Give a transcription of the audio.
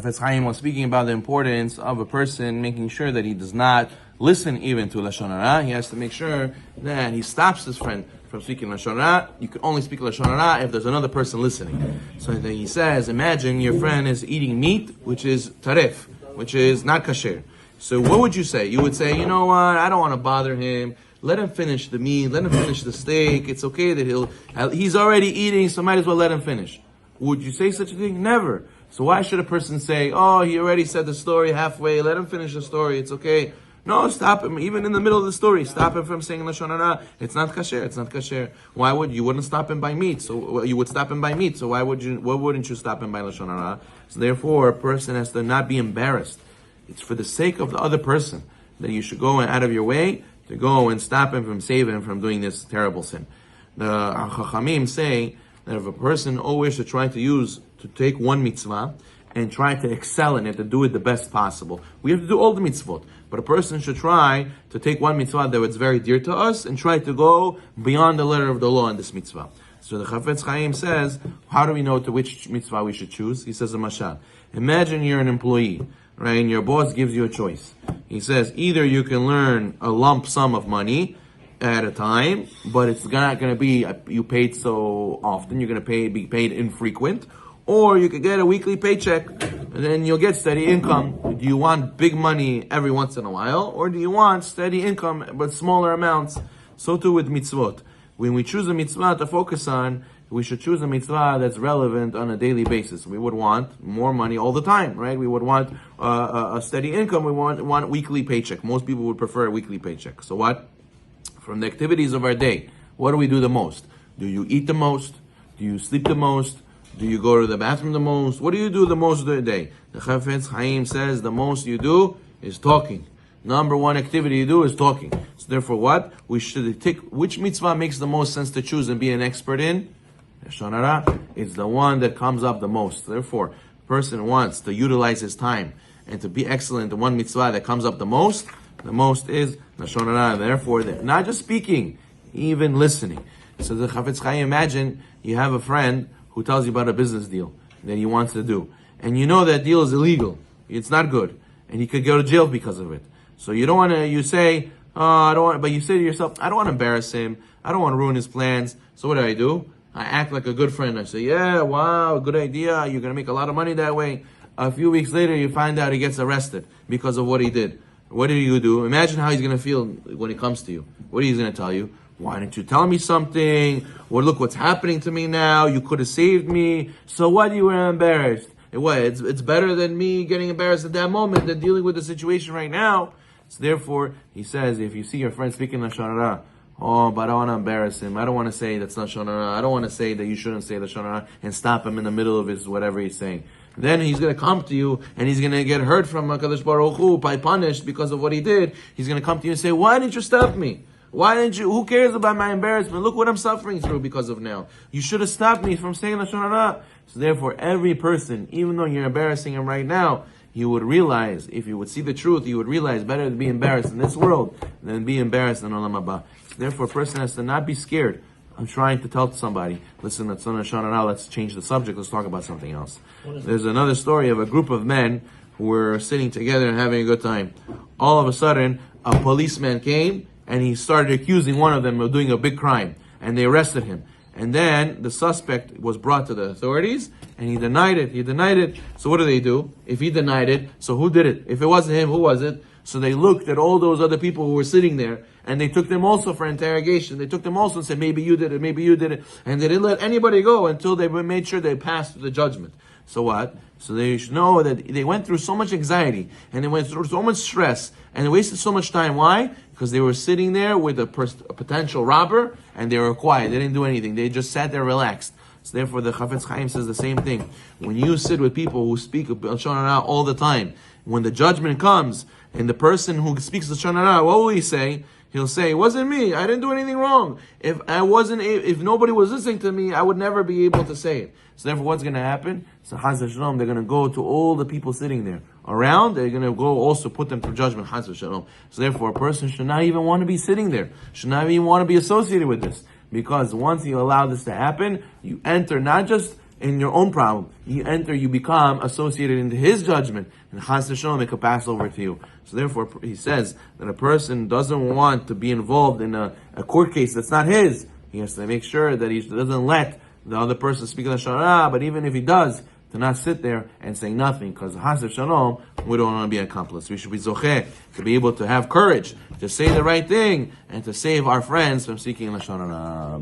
Chafetz Chaim was speaking about the importance of a person making sure that he does not listen even to Lashon Hara. He has to make sure that he stops his friend from speaking Lashon Hara. You can only speak Lashon Hara if there's another person listening. So then he says, imagine your friend is eating meat, which is taref, which is not kasher. So what would you say? You would say, you know what, I don't want to bother him. Let him finish the meat, let him finish the steak. It's okay that he's already eating, so might as well let him finish. Would you say such a thing? Never. So why should a person say, oh, he already said the story halfway, let him finish the story, it's okay. No, stop him, even in the middle of the story, stop him from saying Lashon Hara. It's not kasher. Why would you wouldn't stop him by meat? So you would stop him by meat. So why wouldn't you stop him by Lashon Hara? So therefore, a person has to not be embarrassed. It's for the sake of the other person that you should go out of your way to go and stop him from saving him from doing this terrible sin. The Chachamim say that if a person always should try to take one mitzvah and try to excel in it, to do it the best possible. We have to do all the mitzvot, but a person should try to take one mitzvah that is very dear to us and try to go beyond the letter of the law in this mitzvah. So the Chafetz Chaim says, how do we know to which mitzvah we should choose? He says a mashal. Imagine you're an employee, right, and your boss gives you a choice. He says, either you can learn a lump sum of money at a time, but it's not going to be you paid so often, you're going to be paid infrequent, or you could get a weekly paycheck, and then you'll get steady income. Do you want big money every once in a while, or do you want steady income but smaller amounts? So too with mitzvot. When we choose a mitzvah to focus on, we should choose a mitzvah that's relevant on a daily basis. We would want more money all the time, right? We would want a steady income. We want a weekly paycheck. Most people would prefer a weekly paycheck. So what? From the activities of our day, what do we do the most? Do you eat the most? Do you sleep the most? Do you go to the bathroom the most? What do you do the most of the day? The Chafetz Chaim says the most you do is talking. Number one activity you do is talking. So therefore what? We should take, which mitzvah makes the most sense to choose and be an expert in? Lashon Hara. It's the one that comes up the most. Therefore, a person wants to utilize his time and to be excellent in one mitzvah that comes up the most is Lashon Hara. Therefore, not just speaking, even listening. So the Chafetz Chaim, imagine you have a friend who tells you about a business deal that he wants to do. And you know that deal is illegal. It's not good. And he could go to jail because of it. So you don't want to, you say, oh, I don't want, but you say to yourself, I don't want to embarrass him. I don't want to ruin his plans. So what do? I act like a good friend. I say, yeah, wow, good idea. You're going to make a lot of money that way. A few weeks later, you find out he gets arrested because of what he did. What do you do? Imagine how he's going to feel when he comes to you. What are you going to tell you? Why didn't you tell me something? Well, look what's happening to me now. You could have saved me. So what? You were embarrassed. It's better than me getting embarrassed at that moment than dealing with the situation right now. So therefore, he says, if you see your friend speaking Lashon Hara, oh, but I don't want to embarrass him. I don't want to say that's not Lashon Hara. I don't want to say that you shouldn't say Lashon Hara and stop him in the middle of his whatever he's saying. Then he's going to come to you and he's going to get hurt from HaKadosh Baruch Hu, by punished because of what he did. He's going to come to you and say, why didn't you stop me? Why didn't you? Who cares about my embarrassment? Look what I'm suffering through because of now. You should have stopped me from saying Lashon Hara. So therefore, every person, even though you're embarrassing him right now, you would realize, if you would see the truth, you would realize better to be embarrassed in this world than be embarrassed in Olam Haba. Therefore, a person has to not be scared. I'm trying to tell somebody, listen, that's not Lashon Hara, let's change the subject, let's talk about something else. There's another story of a group of men who were sitting together and having a good time. All of a sudden, a policeman came and he started accusing one of them of doing a big crime. And they arrested him. And then the suspect was brought to the authorities and he denied it. So what do? If he denied it, so who did it? If it wasn't him, who was it? So they looked at all those other people who were sitting there and they took them also for interrogation. They took them also and said, maybe you did it. And they didn't let anybody go until they made sure they passed the judgment. So what? So they should know that they went through so much anxiety and they went through so much stress and they wasted so much time. Why? Because they were sitting there with a potential robber and they were quiet. They didn't do anything. They just sat there relaxed. So therefore the Chafetz Chaim says the same thing. When you sit with people who speak Lashon Hara all the time, when the judgment comes and the person who speaks Lashon Hara, what will he say? He'll say, it wasn't me. I didn't do anything wrong. If nobody was listening to me, I would never be able to say it. So therefore, what's going to happen? So Chas v'Shalom, they're going to go to all the people sitting there around. They're going to go also put them through judgment. Chas v'Shalom. So therefore, a person should not even want to be sitting there. Should not even want to be associated with this. Because once you allow this to happen, you enter not just in your own problem. You become associated into his judgment, and Chas v'Shalom, it could pass over to you. So therefore, he says that a person doesn't want to be involved in a court case that's not his. He has to make sure that he doesn't let the other person speak Lashon Hara, but even if he does, to not sit there and say nothing, because Chas v'Shalom, we don't want to be an accomplice. We should be zocheh, to be able to have courage, to say the right thing, and to save our friends from speaking Lashon Hara.